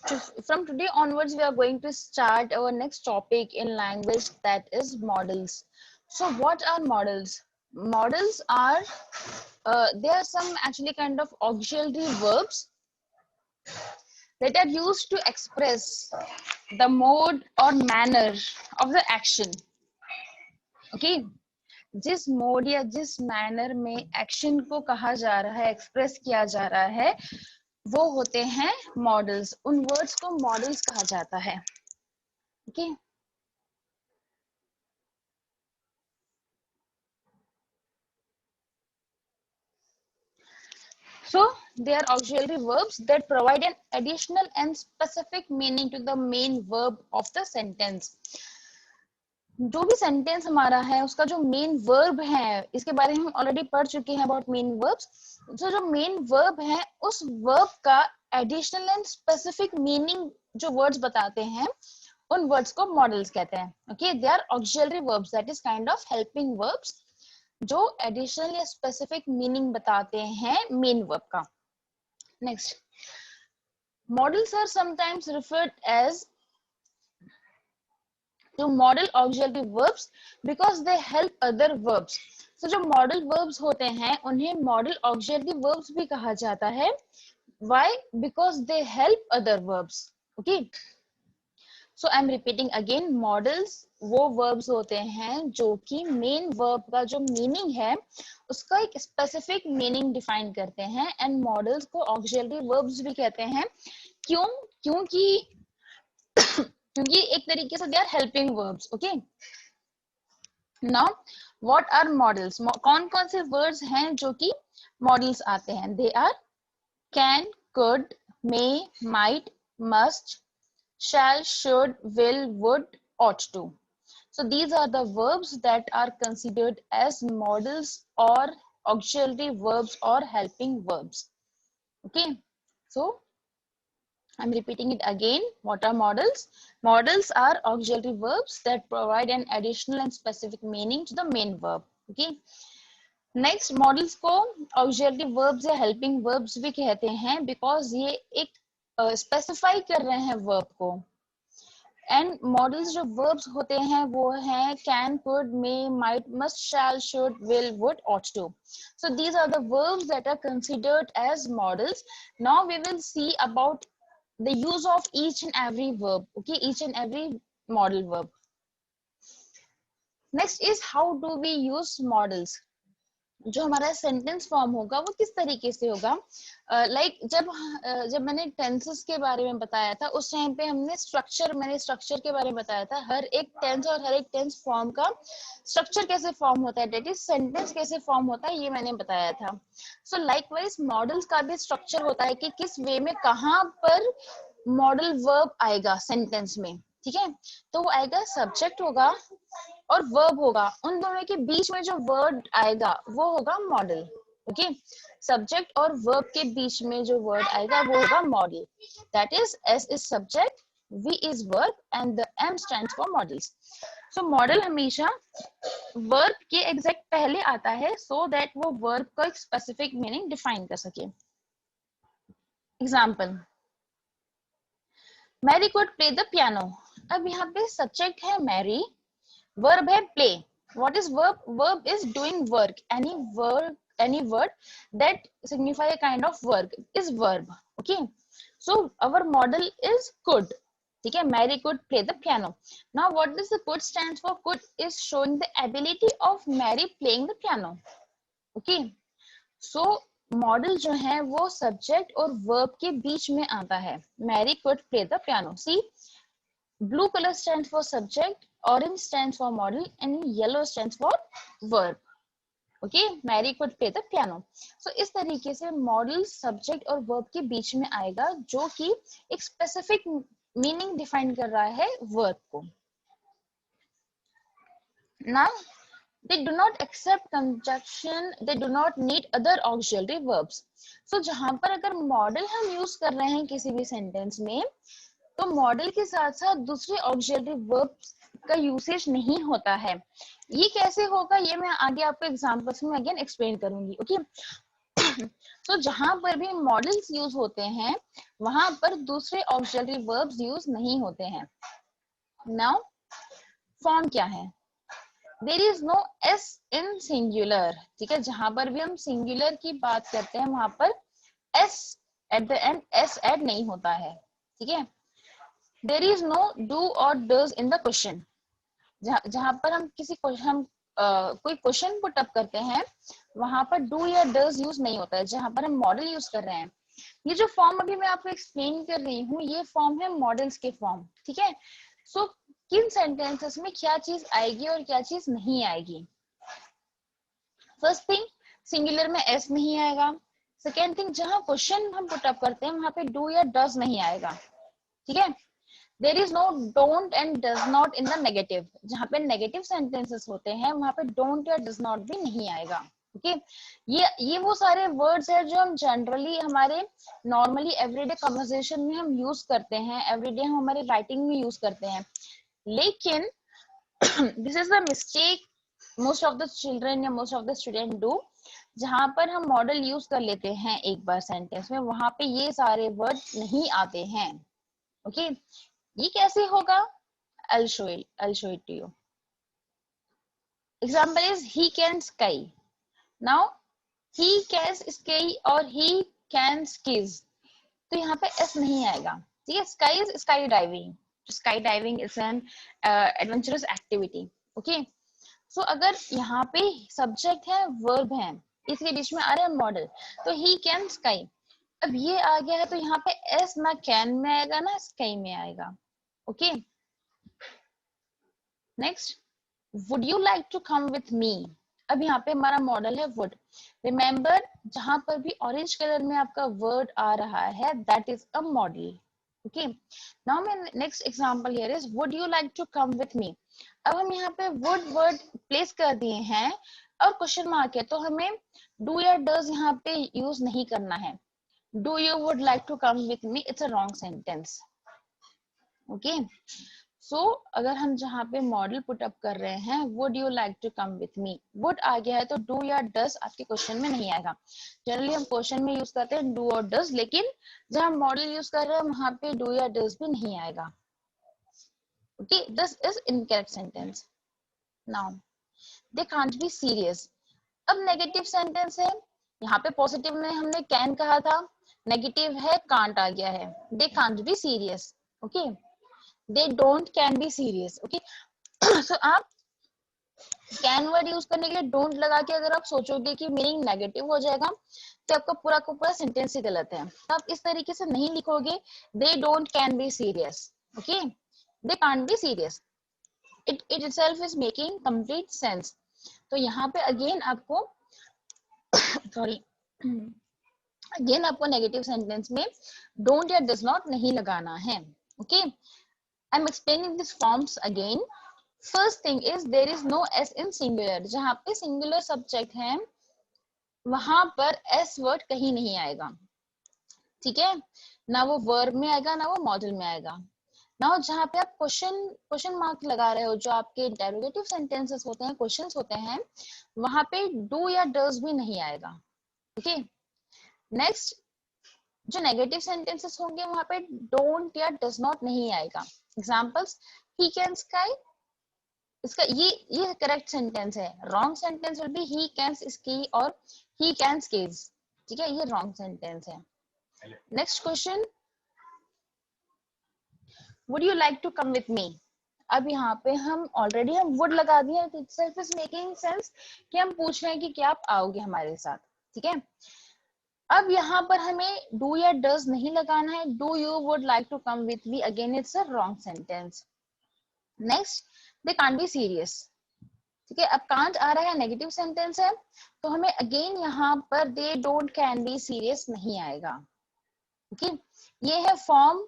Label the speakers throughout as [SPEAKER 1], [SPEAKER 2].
[SPEAKER 1] From today onwards, we are going to start our next topic in language, that is models. So what are models? Models are, they are some actually kind of auxiliary verbs that are used to express the mode or manner of the action. Okay, जिस mode या जिस manner में action को कहा जा रहा है, express किया जा रहा है, वो होते हैं मॉडल्स. उन वर्ड्स को मॉडल्स कहा जाता है. Okay, so they are auxiliary verbs that provide an additional and specific meaning to the main verb of the sentence. जो भी सेंटेंस हमारा है उसका जो मेन वर्ब है, इसके बारे में हम ऑलरेडी पढ़ चुके हैं अबाउट मेन वर्ब्स. तो जो मेन वर्ब है उस वर्ब का एडिशनल एंड स्पेसिफिक मीनिंग जो वर्ड्स बताते हैं, उन वर्ड्स को मॉडल्स कहते हैं. Okay, they are auxiliary verbs, that is kind of helping verbs जो एडिशनल या स्पेसिफिक मीनिंग बताते हैं मेन वर्ब का. Next, modals are sometimes referred as to model auxiliary verbs because they help other verbs. So जो model verbs होते हैं उन्हें model auxiliary verbs भी कहा जाता है. Why? Because they help other verbs. Okay, so I'm repeating again, models वो verbs होते हैं जो कि main verb का जो meaning है उसका एक specific meaning define करते हैं, and models को auxiliary verbs भी कहते हैं. क्यों? क्योंकि क्योंकि एक तरीके से they are helping verbs. Okay, now what are modals? कौन कौन से वर्ड्स हैं जो कि मॉडल्स आते हैं? They are can, could, may, might, must, shall, should, will, would, ought to. So these are the verbs that are considered as modals or auxiliary verbs or helping verbs. Okay, so I'm repeating it again. What are modals? Modals are auxiliary verbs that provide an additional and specific meaning to the main verb. Okay. Next, modals को auxiliary verbs या helping verbs भी कहते हैं because ये एक specify कर रहे हैं verb को. And modals जो verbs होते हैं वो हैं can, could, may, might, must, shall, should, will, would, ought to. So these are the verbs that are considered as modals. Now we will see about the use of each and every verb. Okay, each and every modal verb. Next is how do we use models? जो हमारा sentence form होगा वो किस तरीके से होगा? Like जब मैंने टेंसेस के बारे में बताया था उस टाइम पे मैंने स्ट्रक्चर के बारे में बताया था. हर एक टेंस और हर एक टेंस फॉर्म का स्ट्रक्चर कैसे फॉर्म होता है, दैट इज सेंटेंस कैसे फॉर्म होता है, ये मैंने बताया था. सो लाइकवाइज मॉडल्स का भी स्ट्रक्चर होता है कि किस वे में कहाँ पर मॉडल वर्ब आएगा सेंटेंस में. ठीक है, तो वो आएगा, सब्जेक्ट होगा और वर्ब होगा, उन दोनों के बीच में जो वर्ड आएगा वो होगा मॉडल. ओके, सब्जेक्ट और वर्ब के बीच में जो वर्ड आएगा वो होगा modal. That is S is subject, V is verb and the M stands for modals. So modal हमेशा वर्ब के एग्जैक्ट पहले आता है सो दैट वो वर्ब का एक स्पेसिफिक मीनिंग डिफाइन कर सके. Example, Mary could play the piano. अब यहाँ पे सब्जेक्ट है मैरी, verb है play. What is verb? Verb is doing work. Any word that signify a kind of work is verb. Okay, so our model is could. ठीक है, Mary could play the piano. Now what does the could stands for? Could is showing the ability of Mary playing the piano. Okay, so model जो है वो subject और verb के बीच में आता है. Mary could play the piano. See, blue color stands for subject, orange stands for model, and yellow stands for verb. Okay, Mary could play the piano. So इस तरीके से मॉडल सब्जेक्ट और वर्ब के बीच में आएगा जो कि एक स्पेसिफिक मीनिंग डिफाइन कर रहा है वर्ब को. Now they do not accept conjunction, they do not need other auxiliary verbs. So जहां पर अगर मॉडल हम यूज कर रहे हैं किसी भी सेंटेंस में तो मॉडल के साथ साथ दूसरे ऑक्सिलरी वर्ब्स का यूसेज नहीं होता है. ये कैसे होगा ये मैं आगे आपको एग्जांपल्स में अगेन एक्सप्लेन करूंगी. ओके, So जहां पर भी मॉडल्स यूज होते हैं वहां पर दूसरे ऑक्सिलरी वर्ब्स यूज नहीं होते हैं. नाउ फॉर्म क्या है? There is no S in singular. ठीक है, जहां पर भी हम सिंगुलर की बात करते हैं वहां पर S at the end S add नहीं होता है. ठीक है, देयर इज नो डू और डज इन द क्वेश्चन. जहां पर हम कोई क्वेश्चन पुट अप करते हैं वहां पर डू या डज यूज नहीं होता है. जहां पर हम मॉडल यूज कर रहे हैं, ये जो फॉर्म अभी मैं आपको एक्सप्लेन कर रही हूँ ये फॉर्म है मॉडल्स के फॉर्म. ठीक है, सो किन सेंटेंसेस में क्या चीज आएगी और क्या चीज नहीं आएगी. फर्स्ट थिंग, सिंगुलर में एस नहीं आएगा. सेकेंड थिंग, जहां क्वेश्चन हम पुट अप करते हैं वहां पे डू या डज नहीं आएगा. ठीक है, there is no don't and does not in the negative. जहां पे नेगेटिव सेंटेंसेस होते हैं वहां पे डोंट या डज नॉट भी नहीं आएगा. ओके, ये वो सारे वर्ड्स है जो हम जनरली हमारे नॉर्मली एवरीडे कन्वर्सेशन में हम यूज करते हैं, एवरीडे हम हमारी राइटिंग में यूज करते हैं. लेकिन this is the mistake most of the children या most of the student do. जहां पर हम मॉडल यूज कर लेते हैं एक बार सेंटेंस में वहां पे ये सारे वर्ड नहीं आते हैं. ओके, ये कैसे होगा? I'll show it to you. Example is he can sky. Now he can sky और he can skis. तो यहाँ पे s नहीं आएगा. ठीक है, sky is sky diving. Sky diving is an adventurous activity. Okay. So अगर यहाँ पे subject है verb है इसके बीच में आ रहा है मॉडल, तो he can sky. अब ये आ गया है तो यहाँ पे s ना can में आएगा ना sky में आएगा. Okay, next, would you like to come with me. अब यहाँ पे हमारा मॉडल है वुड. रिमेंबर, जहां पर भी ऑरेंज कलर में आपका वर्ड आ रहा है that is a model. Okay, now मैं next example here is would you like to come with me. अब हम यहाँ पे वुड वर्ड प्लेस कर दिए हैं और क्वेश्चन मार्क है तो हमें डू या डज यहाँ पे यूज नहीं करना है. Do you would like to come with me, it's a wrong sentence. Okay, so अगर हम जहां पे मॉडल पुट अप कर रहे हैं would you like to come with me, would आ गया है तो डू या डज आपके क्वेश्चन में नहीं आएगा. जनरली हम क्वेश्चन में यूज करते हैं डू और डज, लेकिन जहां मॉडल यूज कर रहे हैं वहां पे डू या डज भी नहीं आएगा. Okay, this is incorrect sentence. Now they can't be serious. अब नेगेटिव सेंटेंस है, यहाँ पे पॉजिटिव में हमने कैन कहा था, नेगेटिव है कांट आ गया है. दे can't be serious. Okay, they don't can be serious. okay. So आप can वर्ड यूज करने के लिए don't लगा के अगर आप सोचोगे कि मीनिंग नेगेटिव हो जाएगा तो आपका पूरा का पूरा सेंटेंस ही गलत है. तो आप इस तरीके से नहीं लिखोगे they don't can be serious. okay, they can't be serious. it itself is making complete sense. तो यहाँ पे अगेन आपको सॉरी अगेन आपको नेगेटिव सेंटेंस में don't या does not नहीं लगाना है. okay, I'm explaining these forms again. First thing is there is no s in singular. जहां पे singular subject है वहां पर s word कहीं नहीं आएगा. ठीक है, ना वो verb में आएगा ना वो model में आएगा. नाउ जहां पे आप क्वेश्चन मार्क लगा रहे हो, जो आपके इंटेरोगेटिव सेंटेंसेस होते हैं, क्वेश्चंस होते हैं, वहां पे डू या डज भी नहीं आएगा. ओके, नेक्स्ट, जो नेगेटिव सेंटेंसेस होंगे वहां पे डोंट या डज नॉट नहीं आएगा. Examples, he can ski. इसका ये करेक्ट सेंटेंस है. Wrong sentence will be he can ski और ही कैन स्कीज. ठीक है, ये रॉन्ग सेंटेंस है. Next question, would you like to come with me. अब यहाँ पे हम ऑलरेडी हम वुड लगा दिए, इटसेल्फ इज मेकिंग सेंस कि हम पूछ रहे हैं कि क्या आप आओगे हमारे साथ. ठीक है, अब यहाँ पर हमें डू या डज नहीं लगाना है. Do you would like to come with me, again it's a wrong sentence. Next, they can't be serious. ठीक है, अब कांट आ रहा है, नेगेटिव सेंटेंस है, तो हमें अगेन यहाँ पर they don't can be serious नहीं आएगा. ओके, ये है फॉर्म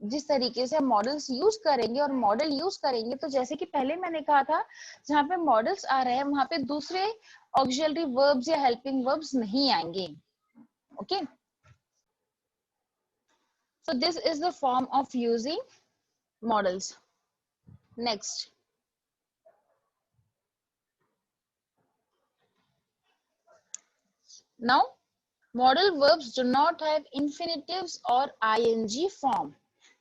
[SPEAKER 1] जिस तरीके से मॉडल्स यूज करेंगे. और मॉडल यूज करेंगे तो जैसे कि पहले मैंने कहा था, जहां पे मॉडल्स आ रहे हैं वहां पे दूसरे ऑक्सिलरी वर्ब्स या हेल्पिंग वर्ब्स नहीं आएंगे. Okay, so this is the form of using models. Next, now model verbs do not have infinitives और आईएनजी फॉर्म।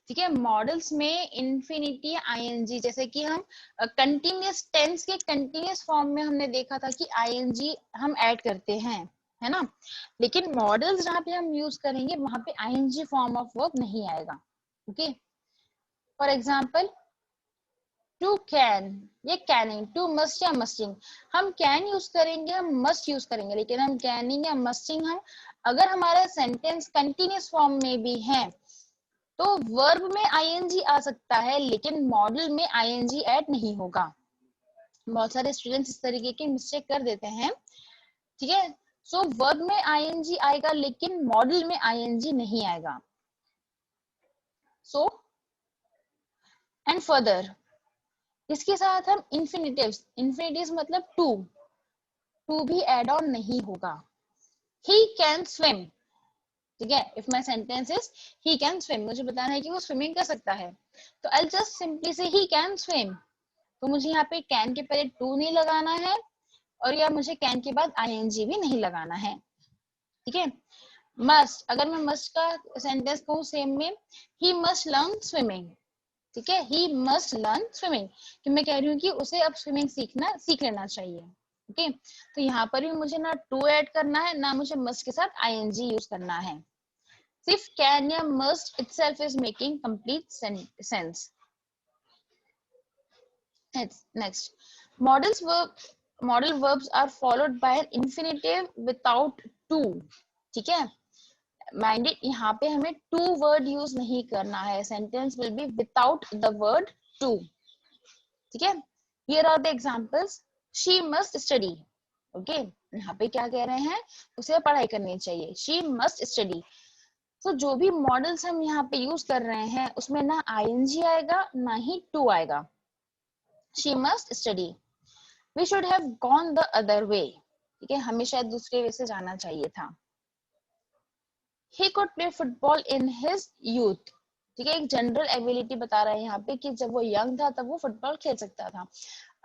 [SPEAKER 1] ठीक है, मॉडल्स में इंफिनिटी आईएनजी, जैसे कि हम कंटिन्यूअस टेंस के कंटिन्यूअस फॉर्म में हमने देखा था कि आईएनजी हम ऐड करते हैं, है ना, लेकिन मॉडल्स जहाँ पे हम यूज करेंगे वहां पे आईएनजी फॉर्म ऑफ वर्ब नहीं आएगा। Okay, for example to can, ये कैनिंग, टू मस्ट या मस्टिंग, हम कैन यूज करेंगे, हम मस्ट यूज करेंगे, लेकिन हम कैनिंग या मस्टिंग हम अगर हमारा सेंटेंस कंटिन्यूअस फॉर्म में भी है तो वर्ब में आईएनजी आ सकता है, लेकिन मॉडल में आईएनजी ऐड नहीं होगा। बहुत सारे स्टूडेंट्स इस तरीके की मिस्टेक कर देते हैं। ठीक है, सो वर्ब में आईएनजी आएगा लेकिन मॉडल में आईएनजी नहीं आएगा। सो एंड फर्दर, इसके साथ हम इन्फिनिटिव्स, इन्फिनिटिव्स मतलब टू भी एड ऑन नहीं होगा। ही कैन स्विम, ठीक है, if my sentence is he can swim, मुझे बताना है कि वो स्विमिंग कर सकता है, तो आई जस्ट सिंपली से ही कैन स्विम, तो मुझे यहाँ पे कैन के पहले टू नहीं लगाना है और या मुझे कैन के बाद आईएनजी भी नहीं लगाना है। ठीक है, मस्ट, अगर मैं मस्ट का सेंटेंस कहूँ सेम में, ही मस्ट लर्न स्विमिंग, ठीक है, ही मस्ट लर्न स्विमिंग, कि मैं कह रही हूँ कि उसे अब स्विमिंग सीख लेना चाहिए। ओके, तो यहाँ पर भी मुझे ना टू ऐड करना है ना मुझे मस्ट के साथ आईएनजी यूज करना है, सिर्फ कैन या must itself is making complete sense. Next, model verbs are followed by an infinitive without to। ठीक है, माइंडेड, यहाँ पे हमें टू वर्ड यूज नहीं करना है, sentence will be without the word to. ठीक है, here are the examples, she must study. Okay, यहाँ पे क्या कह रहे हैं, उसे पढ़ाई करनी चाहिए, शी मस्ट स्टडी। तो जो भी मॉडल्स हम यहाँ पे यूज कर रहे हैं उसमें ना आईएनजी आएगा ना ही टू आएगा। She must study, we should have gone the other way, ठीक है, हमें शायद दूसरे वे से जाना चाहिए था। he could play football in his youth, ठीक है, एक जनरल एबिलिटी बता रहा है यहाँ पे कि जब वो यंग था तब वो फुटबॉल खेल सकता था।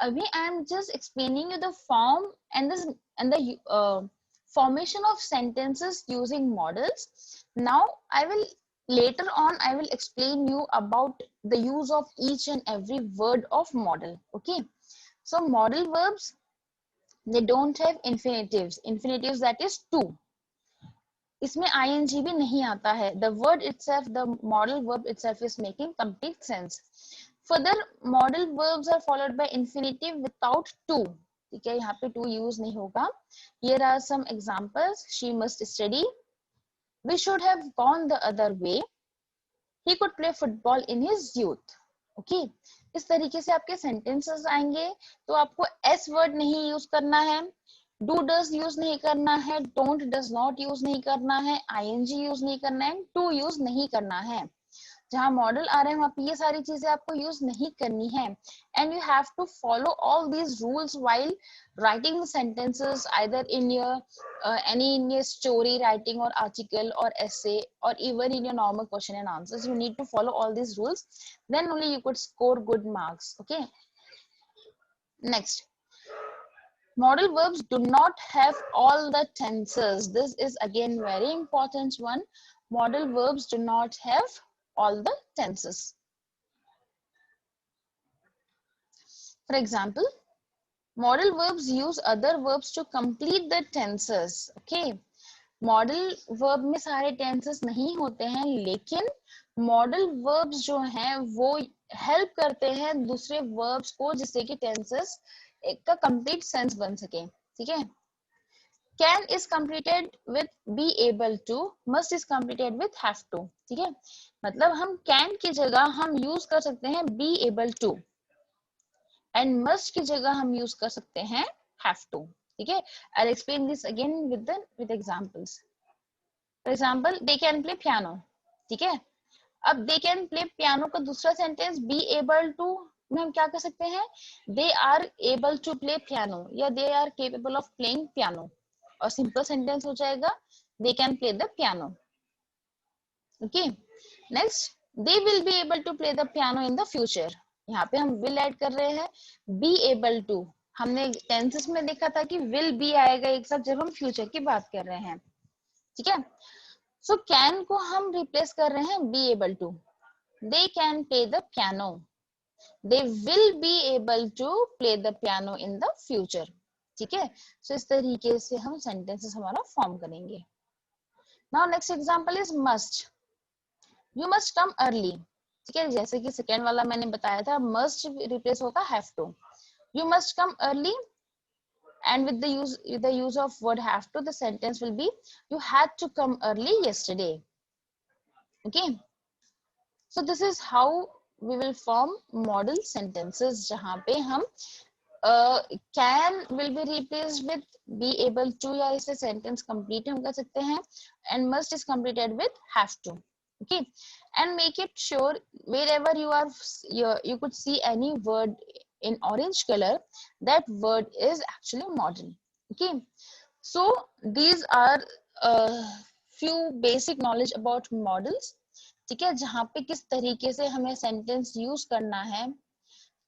[SPEAKER 1] अभी I am just explaining you the form and the formation of sentences using models. Now I will later on I will explain you about the use of each and every word of model. Okay, so model verbs, they don't have infinitives, infinitives that is to, इसमें ing भी नहीं आता है, the word itself, the model verb itself is making complete sense. Further, model verbs are followed by infinitive without to, ठीक है, यहाँ पे to use नहीं होगा। Here are some examples, she must study, we should have gone the other way, he could play football in his youth। Okay, इस तरीके से आपके सेंटेंसेस आएंगे, तो आपको एस वर्ड नहीं यूज करना है, डू डज यूज नहीं करना है, डोंट डज नॉट यूज नहीं करना है, आईएनजी यूज नहीं करना है, टू यूज नहीं करना है। जहां मॉडल आ रहे हैं वहां पे ये सारी चीजें आपको यूज नहीं करनी है, and you have to follow all these rules while writing the sentences either in your any in your story writing or article or essay or even in your normal question and answers. You need to follow all these rules, then only you could score good marks. Okay, next, modal verbs do not have all the tenses. This is again very important one. Modal verbs do not have all the tenses. For example, modal verbs use other verbs to complete the tenses. Okay, modal verb में सारे tenses नहीं होते हैं, लेकिन modal verbs जो हैं वो help करते हैं दूसरे वर्ब्स को, जिससे कि टेंसेस एक का कंप्लीट सेंस बन सके। ठीक है, can is completed with be able to, must is completed with have to. ठीक है, मतलब हम कैन की जगह हम यूज कर सकते हैं be able to, and must की जगह हम यूज कर सकते हैं हैव टू। ठीक है, I'll explain this again with examples. For example, they can play piano. ठीक है, अब they can play piano का दूसरा सेंटेंस be able to में हम क्या कर सकते हैं, they are able to play piano या they are capable of playing piano, और सिंपल सेंटेंस हो जाएगा they can play the piano. Okay, next, they will be able to play the piano in the future. यहाँ पे हम will add कर रहे हैं, be able to हमने टेंसेस में देखा था कि will be आएगा एक साथ जब हम फ्यूचर की बात कर रहे हैं। ठीक है। सो कैन को हम रिप्लेस कर रहे हैं be able to, they can play the piano, they will be able to play the piano in the future। ठीक है, सो इस तरीके से हम सेंटेंसेस हमारा फॉर्म करेंगे। Now next example is must, you must come early. ठीक है, जैसे कि सेकेंड वाला मैंने बताया था, मस्ट रिप्लेस होगा have to, you must come early, and with the use of word have to, the sentence will be you had to come early yesterday। okay, so this is how we will form model sentences, जहां पे हम can will be replaced with be able to, या इसे sentence complete हम कर सकते हैं, and must is completed with have to। okay, and make it sure wherever you could see any word in orange color, that word is actually model। okay, so these are few basic knowledge about models। ठीक है, जहाँ पे किस तरीके से हमें sentence use करना है,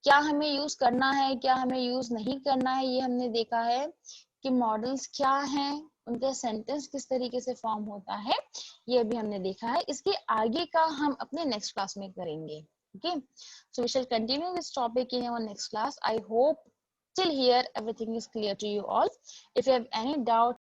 [SPEAKER 1] क्या हमें यूज करना है, क्या हमें यूज नहीं करना है, ये हमने देखा है कि मॉडल्स क्या हैं, उनका सेंटेंस किस तरीके से फॉर्म होता है, ये भी हमने देखा है। इसके आगे का हम अपने नेक्स्ट क्लास में करेंगे। Okay, so we shall continue this topic in our next class. I hope till here everything is clear to you all। if you have any doubt